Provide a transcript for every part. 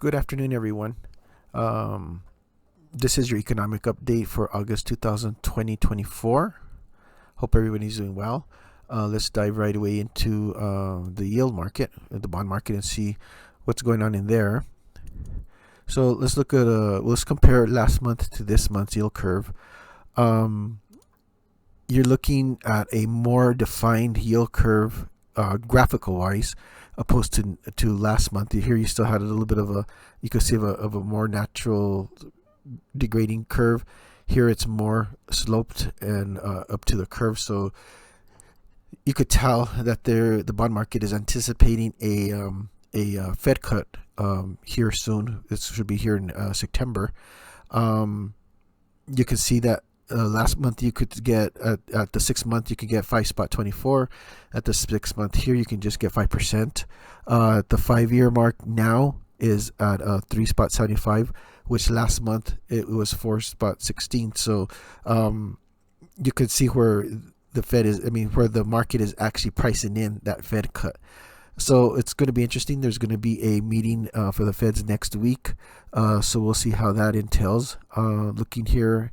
Good afternoon, everyone. Um, this is your economic update for August 2024. Hope everybody's doing well. Let's dive right away into the yield market, the bond market, and see what's going on in there. So let's compare last month to this month's yield curve. Um, you're looking at a more defined yield curve, graphical wise, opposed to last month. Here you still had a little bit of a, you could see of a more natural degrading curve. Here it's more sloped and up to the curve. So you could tell that the bond market is anticipating a Fed cut here soon. This should be here in September. Um, you can see that last month you could get at the 6 month you could get 5.24. At the 6 month here you can just get 5%. At the 5 year mark now is at 3.75, which last month it was 4.16. So you could see where the Fed is. I mean, where the market is actually pricing in that Fed cut. So it's going to be interesting. There's going to be a meeting for the Feds next week. So we'll see how that entails. Looking here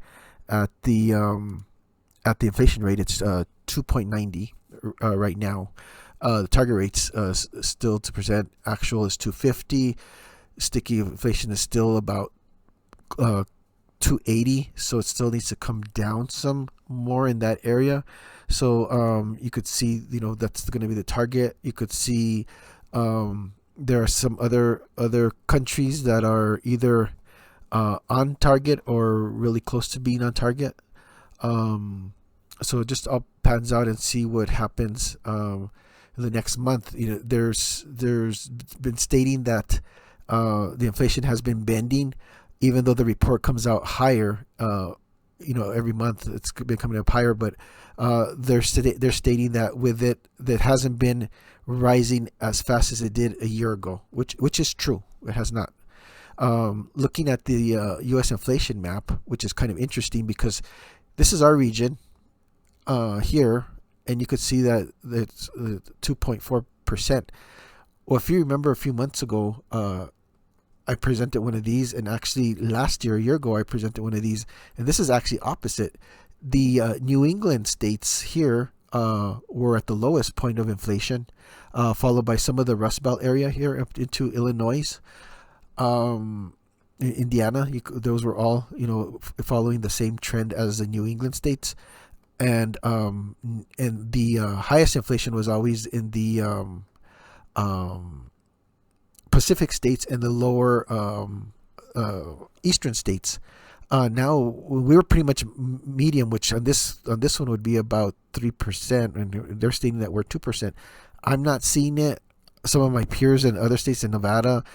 at the inflation rate, it's 2.90 right now. The target rate's still to present. Actual is 250. Sticky inflation is still about 280, so it still needs to come down some more in that area. So you could see, that's going to be the target. You could see there are some other countries that are either on target or really close to being on target. So it just all pans out and see what happens in the next month. There's been stating that the inflation has been bending, even though the report comes out higher. Every month it's been coming up higher, but they're stating that with it, that hasn't been rising as fast as it did a year ago, which is true. It has not. Looking at the U.S. inflation map, which is kind of interesting because this is our region here, and you could see that it's 2.4%. Well, if you remember a few months ago, I presented one of these, and actually last year, a year ago, I presented one of these, and this is actually opposite. The New England states here were at the lowest point of inflation, followed by some of the Rust Belt area here up into Illinois, Indiana. Those were all following the same trend as the New England states, and the highest inflation was always in the Pacific states and the lower eastern states. Now we were pretty much medium, which on this one would be about 3%, and they're stating that we're 2%. I'm not seeing it. Some of my peers in other states in Nevada,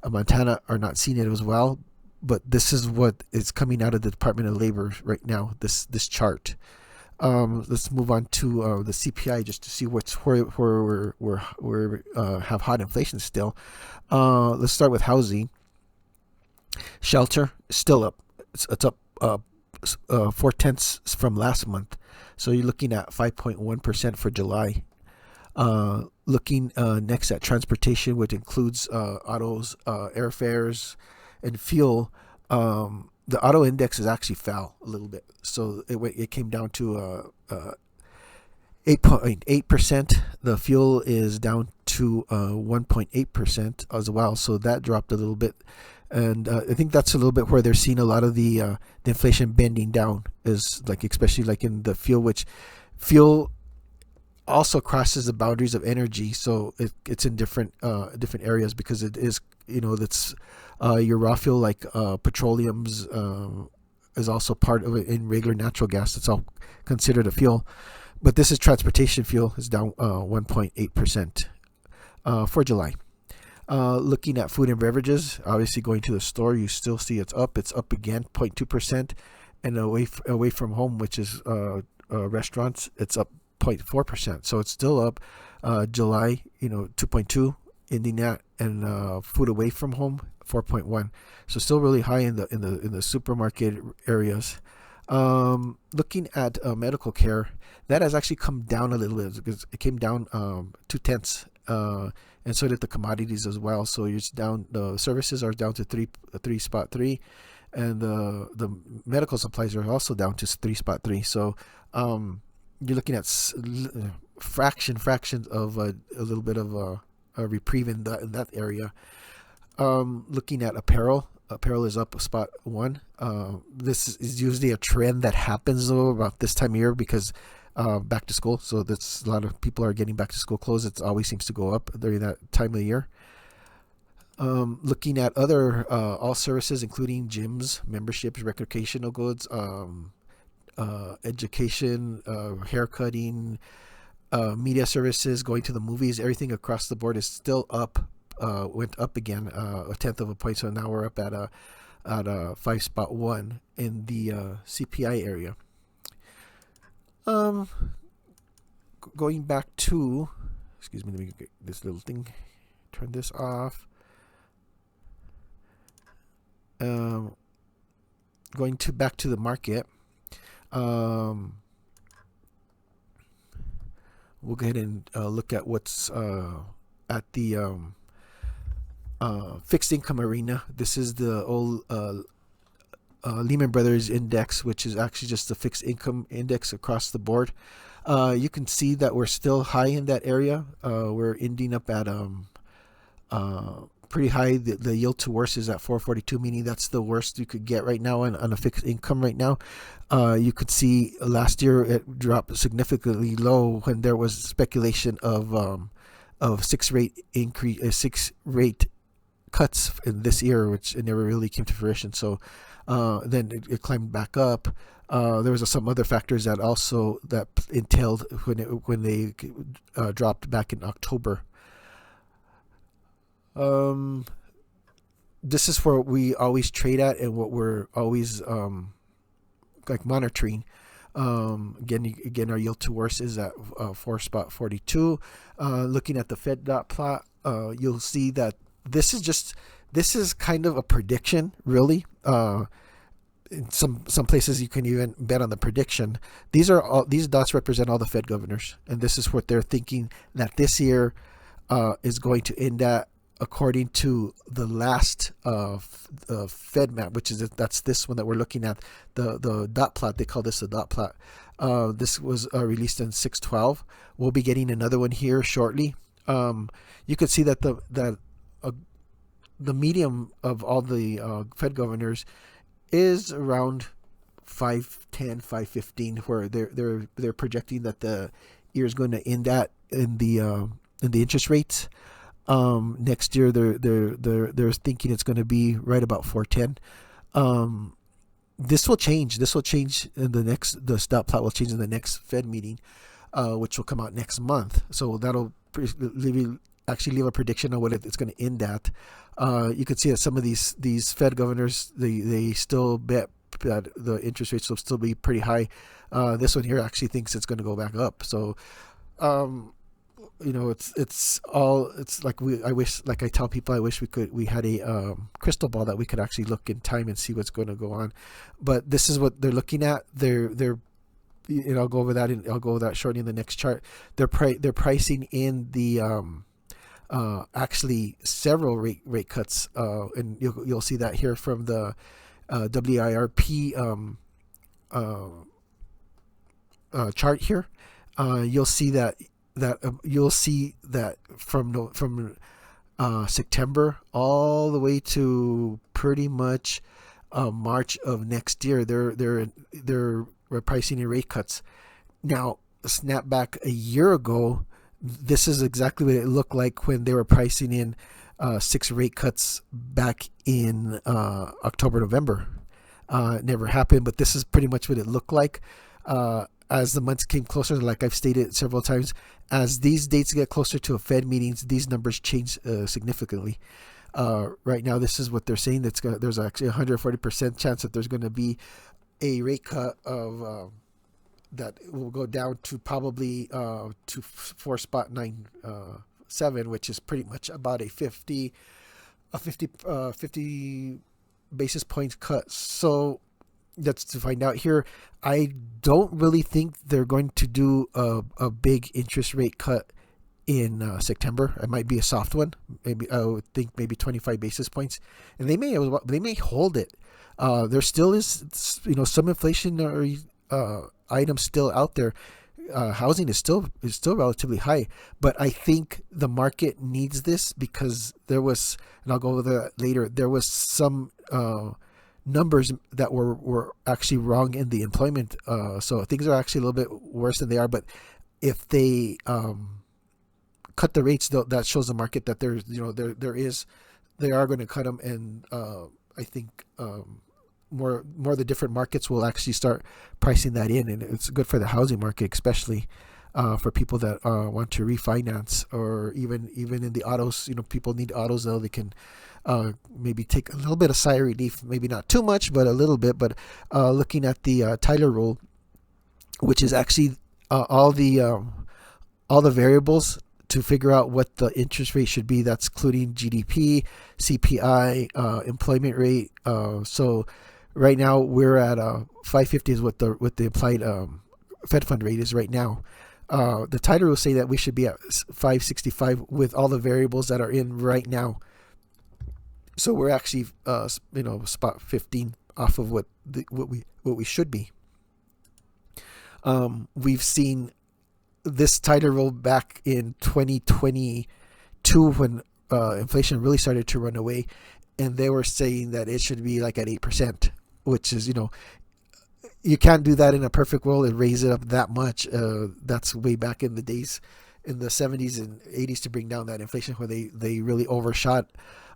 Montana are not seeing it as well. But this is what is coming out of the Department of Labor right now. This chart. Let's move on to the CPI just to see where we have hot inflation still. Let's start with housing. Shelter is still up. It's up 4/10 from last month. So you're looking at 5.1% for July. Looking next at transportation, which includes autos, airfares, and fuel. The auto index has actually fell a little bit, so it came down to 8.8%. The fuel is down to 1.8% as well, so that dropped a little bit, and I think that's a little bit where they're seeing a lot of the inflation bending down, is like especially like in the fuel, which fuel also crosses the boundaries of energy, so it's in different areas because it is that's your raw fuel like petroleums is also part of it. In regular natural gas, it's all considered a fuel, but this is transportation fuel is down 1.8% for July. Looking at food and beverages, obviously going to the store, you still see it's up again 0.2%, and away from home, which is restaurants, it's up 0.4%. So it's still up. July, 2.2, ending that, and food away from home 4.1. So still really high in the supermarket areas. Looking at medical care, that has actually come down a little bit because it came down 2/10 and so did the commodities as well. So it's down. The services are down to 3.3, and the medical supplies are also down to 3.3. So you're looking at fractions of a little bit of a reprieve in that area. Looking at apparel. Apparel is up spot 1. This is usually a trend that happens though about this time of year because back to school. So that's a lot of people are getting back to school clothes. It always seems to go up during that time of the year. Looking at other all services, including gyms, memberships, recreational goods, education, haircutting, media services, going to the movies, everything across the board is still up. Went up again a tenth of a point, so now we're up at 5.1 in the CPI area. Going back to, excuse me, let me get this little thing, turn this off. Going to back to the market. We'll go ahead and look at what's at the fixed income arena. This is the old Lehman Brothers index, which is actually just the fixed income index across the board. You can see that we're still high in that area. We're ending up at pretty high. The yield to worst is at 442, meaning that's the worst you could get right now on a fixed income right now. You could see last year it dropped significantly low when there was speculation of 6 rate cuts in this year, which it never really came to fruition. So then it climbed back up. There was some other factors that also that entailed when they dropped back in October. This is where we always trade at and what we're always like monitoring. Again, our yield to worst is at 4.42. Looking at the Fed dot plot, you'll see that this is kind of a prediction, really. In some places you can even bet on the prediction. These dots represent all the Fed governors, and this is what they're thinking that this year is going to end at, according to the last Fed map, that's this one that we're looking at, the dot plot. They call this a dot plot. This was released in 6/12. We'll be getting another one here shortly. You could see that the medium of all the Fed governors is around 5.10, 5.15, where they're projecting that the year is going to end at in the interest rates. Next year they're thinking it's going to be right about 4.10. This will change. In the dot plot will change in the next Fed meeting, which will come out next month. So that'll leave a prediction on what it's going to end at. You can see that some of these Fed governors, they still bet that the interest rates will still be pretty high. This one here actually thinks it's going to go back up. So it's like I tell people, I wish we had a crystal ball that we could actually look in time and see what's going to go on. But this is what they're looking at. I'll go over that, and I'll go over that shortly in the next chart. They're pricing in the actually several rate cuts, and you'll see that here from the WIRP chart here. You'll see that from September all the way to pretty much March of next year, they're pricing in rate cuts. Now, snap back a year ago, this is exactly what it looked like when they were pricing in 6 rate cuts back in October, November. It never happened, but this is pretty much what it looked like. As the months came closer, like I've stated several times, as these dates get closer to a Fed meetings, these numbers change significantly. Right now, this is what they're saying. There's actually 140% chance that there's going to be a rate cut of that will go down to probably to 4.97, which is pretty much about a 50 basis points cut. So that's to find out here. I don't really think they're going to do a big interest rate cut in September. It might be a soft one. Maybe I would think maybe 25 basis points, and they may hold it. There still is some inflationary items still out there. Housing is still relatively high, but I think the market needs this because there was, and I'll go over that later. There was some numbers that were actually wrong in the employment. So things are actually a little bit worse than they are. But if they cut the rates, that shows the market that they are going to cut them, and I think more of the different markets will actually start pricing that in, and it's good for the housing market, especially for people that want to refinance, or even in the autos. People need autos, though. They can maybe take a little bit of sigh of relief, maybe not too much, but a little bit. But looking at the Tyler rule, which is actually all the variables to figure out what the interest rate should be. That's including GDP, CPI, employment rate. So right now we're at 550 is what the applied Fed fund rate is right now. The Tyler will say that we should be at 565 with all the variables that are in right now. So we're actually spot 15 off of what we should be. We've seen this Tyler roll back in 2022 when inflation really started to run away, and they were saying that it should be like at 8%, which is, you can't do that in a perfect world and raise it up that much. That's way back in the days, in the 70s and 80s, to bring down that inflation where they really overshot.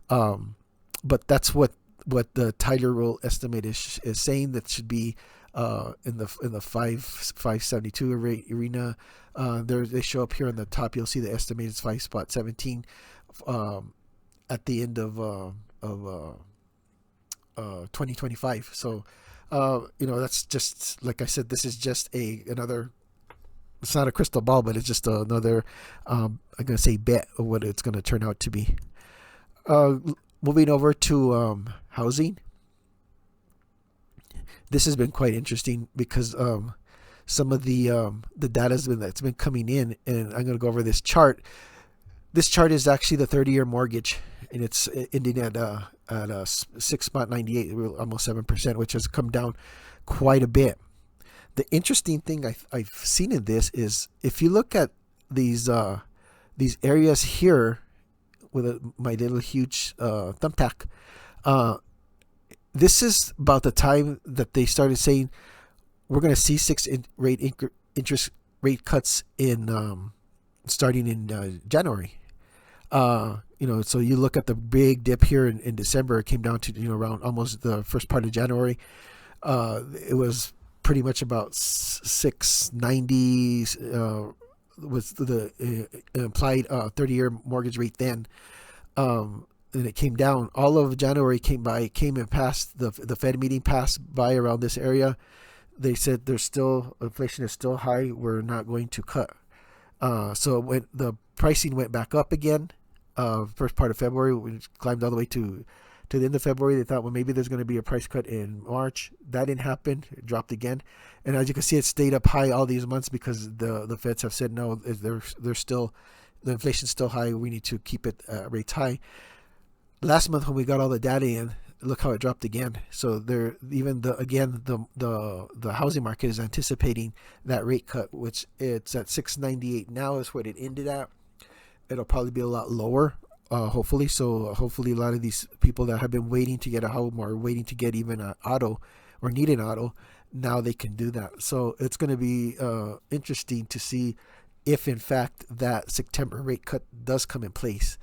But that's what the Tyler rule estimate is saying, that should be in the 572 arena. They show up here on the top. You'll see the estimated 5.17 at the end of 2025. So that's just, like I said, this is just another. It's not a crystal ball, but it's just another. I'm gonna say bet of what it's gonna turn out to be. Moving over to housing. This has been quite interesting because some of the data that's been coming in, and I'm going to go over this chart. This chart is actually the 30-year mortgage, and it's ending at 6.98, almost 7%, which has come down quite a bit. The interesting thing I've seen in this is, if you look at these areas here with my little huge thumbtack, this is about the time that they started saying we're going to see interest rate cuts in starting in January. So you look at the big dip here in December. It came down to around almost the first part of January. It was pretty much about 690 was the implied 30-year mortgage rate then. And it came down. All of January came and passed. The Fed meeting passed by around this area. They said inflation is still high. We're not going to cut. So when the pricing went back up again, first part of February, we climbed all the way to the end of February. They thought, well, maybe there's going to be a price cut in March. That didn't happen. It dropped again. And as you can see, it stayed up high all these months because the Feds have said, no, the inflation's still high. We need to keep it rates high. Last month when we got all the data in, look how it dropped again. So the housing market is anticipating that rate cut, which it's at 698 now is what it ended at. It'll probably be a lot lower, hopefully. So hopefully a lot of these people that have been waiting to get a home or waiting to get even an auto or need an auto, now they can do that. So it's going to be interesting to see if in fact that September rate cut does come in place.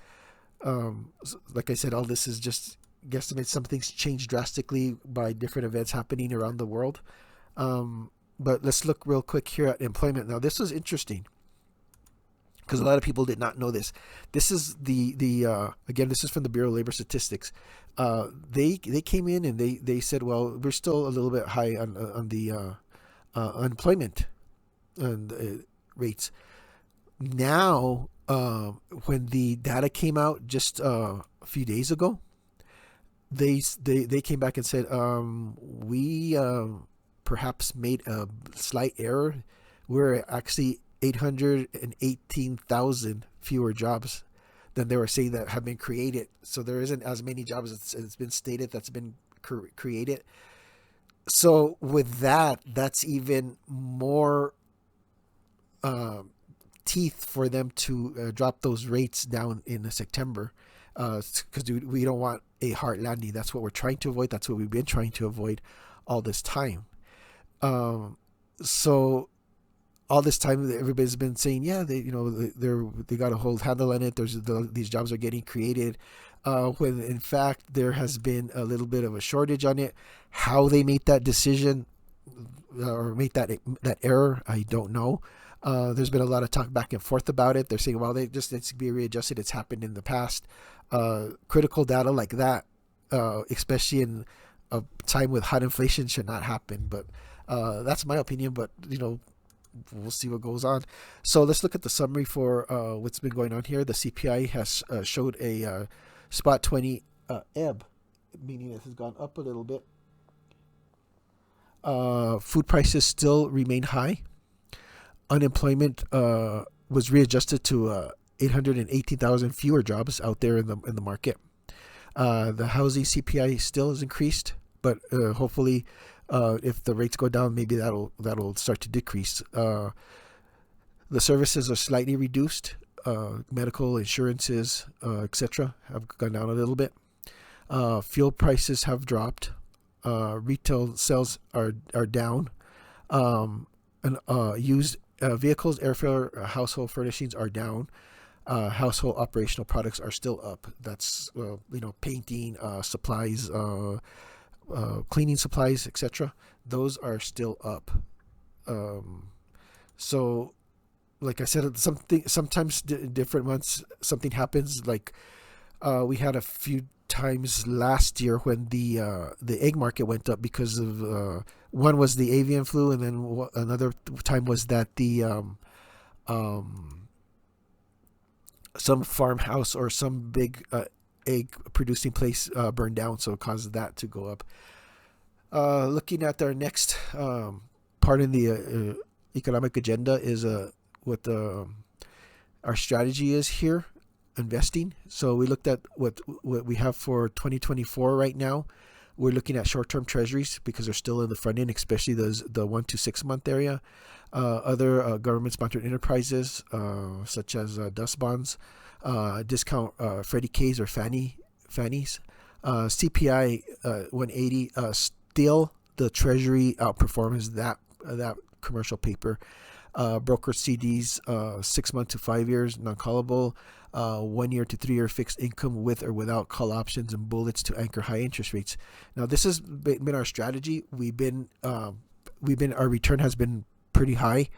Like I said, all this is just guesstimates. Some things change drastically by different events happening around the world. But let's look real quick here at employment. Now, this was interesting because a lot of people did not know this. This is again, this is from the Bureau of Labor Statistics. They came in and they said, well, we're still a little bit high on the unemployment and rates. Now, when the data came out just a few days ago, they came back and said, we perhaps made a slight error. We're actually 818,000 fewer jobs than they were saying that have been created. So there isn't as many jobs as it's been stated that's been created. So with that, that's even more uh, teeth for them to drop those rates down in September, because we don't want a hard landing. That's what we're trying to avoid. That's what we've been trying to avoid all this time. Um, so all this time, everybody's been saying, yeah, they got a hold handle on it. These jobs are getting created, when in fact there has been a little bit of a shortage on it. How they made that decision, or made that error, I don't know. There's been a lot of talk back and forth about it. They're saying, well, they just needs to be readjusted. It's happened in the past. Critical data like that, especially in a time with high inflation, should not happen. But that's my opinion. But we'll see what goes on. So let's look at the summary for what's been going on here. The CPI has showed a spot 20 ebb, meaning it has gone up a little bit. Food prices still remain high. Unemployment was readjusted to 818,000 fewer jobs out there in the market. The housing CPI still is increased, but hopefully, if the rates go down, maybe that'll start to decrease. The services are slightly reduced. Medical insurances, etc., have gone down a little bit. Fuel prices have dropped. Retail sales are down. And used vehicles, airfare, household furnishings are down. Household operational products are still up. That's painting, supplies, cleaning supplies, etc. Those are still up. So, like I said, sometimes different months something happens. Like we had a few times last year when the egg market went up because of one was the avian flu, and then another time was that the some farmhouse or some big egg producing place burned down, so it caused that to go up. Looking at our next part in the economic agenda is what our strategy is here, investing. So we looked at what we have for 2024 right now. We're looking at short-term treasuries because they're still in the front end, especially the 1 to 6 month area. Other government-sponsored enterprises such as DUS bonds, discount Freddie K's or Fannie's, CPI 180. Still, the Treasury outperforms that commercial paper. Brokered CDs, 6 months to 5 years, non-callable. 1 year to 3 year fixed income with or without call options and bullets to anchor high interest rates. Now, this has been our strategy. Our return has been pretty high.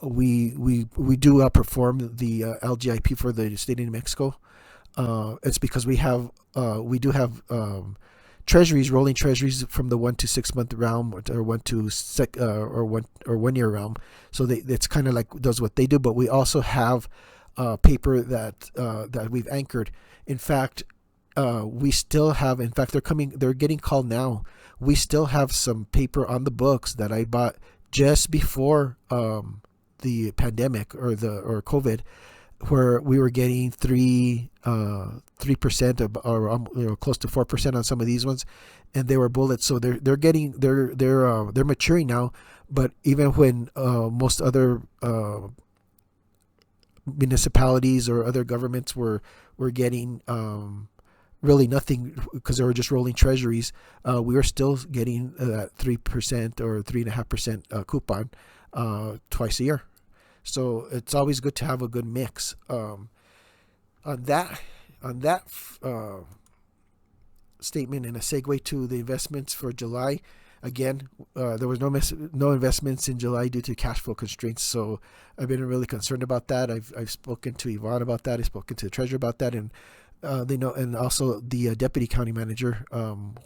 We do outperform the LGIP for the state of New Mexico. It's because we do have rolling treasuries from the 1 to 6 month realm, or 1 year realm. So it's kind of like does what they do, but we also have paper that we've anchored. In fact, we still have. In fact, they're getting called now. We still have some paper on the books that I bought just before the pandemic or COVID, where we were getting 3% or close to 4% on some of these ones, and they were bullets. So they're maturing now. But even when most other municipalities or other governments were getting really nothing because they were just rolling treasuries, we were still getting that 3% or 3.5% coupon twice a year. So it's always good to have a good mix. On that statement, and a segue to the investments for July. Again, there was no investments in July due to cash flow constraints. So I've been really concerned about that. I've spoken to Yvonne about that. I've spoken to the treasurer about that, and they know, and also the deputy county manager,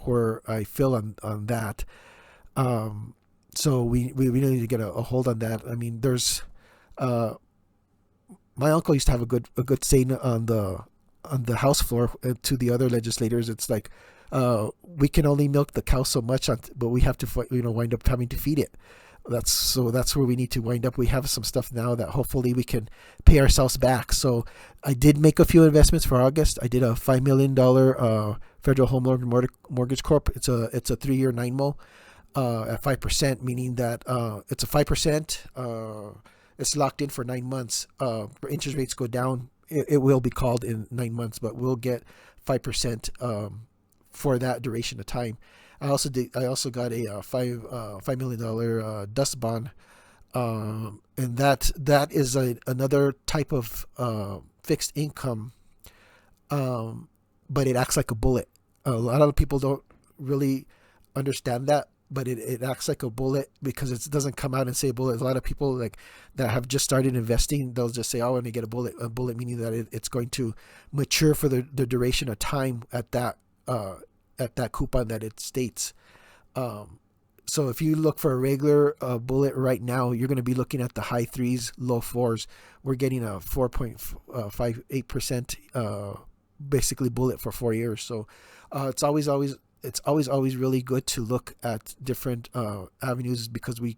where I feel on that. So we really need to get a hold on that. I mean, there's my uncle used to have a good saying on the House floor to the other legislators. It's like, we can only milk the cow so much, but we have to wind up having to feed it. That's where we need to wind up. We have some stuff now that hopefully we can pay ourselves back. So I did make a few investments for August. I did a $5 million Federal Home Loan Mortgage Corp. It's a 3-year 9mo at 5%, meaning that it's a 5%. It's locked in for 9 months. Interest rates go down. It will be called in 9 months, but we'll get 5% for that duration of time. I also got a $5 million dust bond, and that is another type of fixed income, but it acts like a bullet. A lot of people don't really understand that, but it acts like a bullet because it doesn't come out and say bullet. A lot of people like that have just started investing, they'll just say, "Oh, I want to get a bullet." A bullet meaning that it's going to mature for the duration of time at that coupon that it states. So if you look for a regular bullet right now, you're going to be looking at the high threes, low fours. We're getting a 4.58% basically bullet for 4 years. So it's always really good to look at different avenues because we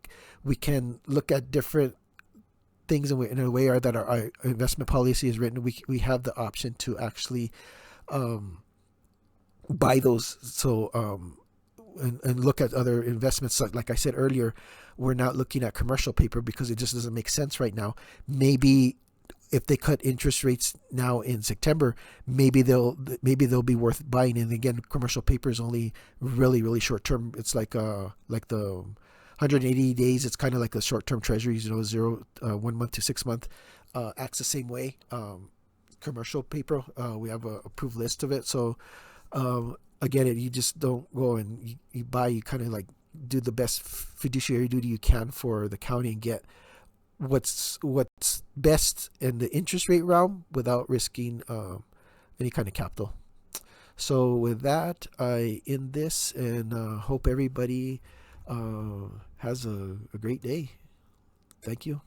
can look at different things in a way that our investment policy is written. We have the option to actually buy those. So and look at other investments. Like I said earlier, we're not looking at commercial paper because it just doesn't make sense right now. Maybe if they cut interest rates now in September, maybe they'll be worth buying. And again, commercial paper is only really short term. It's like the 180 days. It's kind of like the short term treasuries, 1 month to 6 month, acts the same way. Commercial paper, we have a approved list of it. So again, you just don't go and you buy. You kind of like do the best fiduciary duty you can for the county and get what's best in the interest rate realm without risking any kind of capital. So with that, I end this and hope everybody has a great day. Thank you.